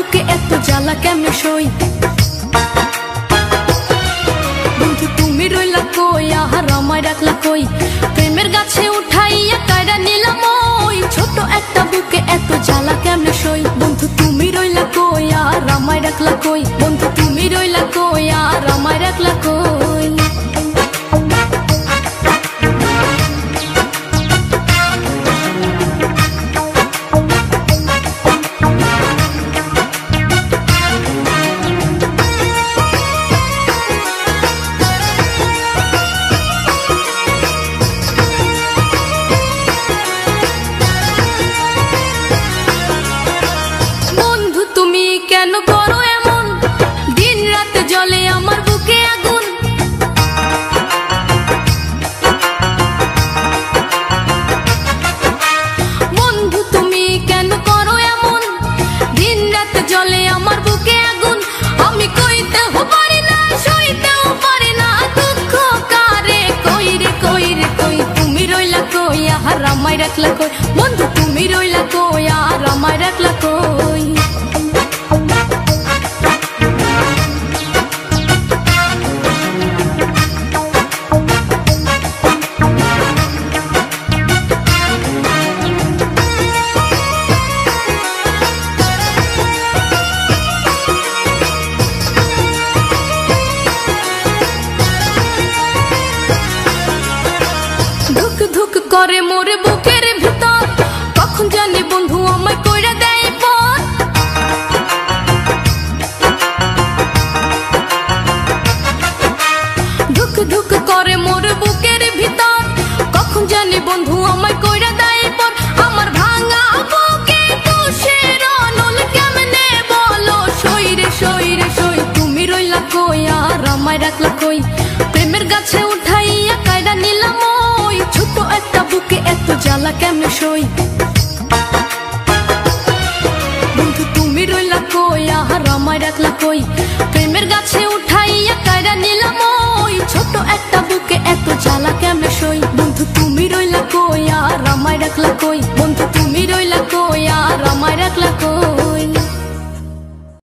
বুকে এত জ্বালা কেমনে সই। বন্ধু তুমি রইলা কই আর আমায় রাখলা কই, প্রেমের গাছে উঠাইয়া কায়রা নিলাম ওই, ছোট একটা বুকে এত জ্বালা কেমনে সই। বন্ধু তুমি রইলা কই আর আমায় রাখলা কই, বন্ধু তুমি রইলা কই আর আমায় রাখলা কই। কেন করো এমন, দিন রাত জ্বলে আমার বুকে আগুন। বন্ধু তুমি কেন করো এমন, দিন রাত জ্বলে আমার বুকে আগুন। আমি কইতেও পারি না সইতেও পারি না, দুঃখ কারে কই রে কই রে কই। তুমি রইলা কই আর আমায় রাখলা কই, বন্ধু তুমি রইলা কই আর আমায় রাখলা কই। ধুক করে মোরে বুকের ভিতর, কখন জানি বন্ধু আমায় কইরা দেয় পর। ধুক ধুক করে মোরে বুকের ভিতর, কখন জানি বন্ধু আমায় কইরা দেয় পর। আমার ভাঙা বুকে তুষের নল কেমনে বলো সই রে সই রে সই। তুমি রইলা কই আর আমায় রাখলা কই, প্রেমের গাছে উঠাইয়া কায়রা নিলাম ওই, ছোট একটা বুকে এত জ্বালা কেমনে সই। বন্ধু তুমি রইলা কই আর আমায় রাখলা কই, প্রেমের গাছে উঠাইয়া কায়রা নিলাম ওই, ছোট একটা বুকে এত জ্বালা কেমনে সই। বন্ধু তুমি রইলা কই আর আমায় রাখলা কই, বন্ধু তুমি রইলা কই আর আমায় রাখলা কই।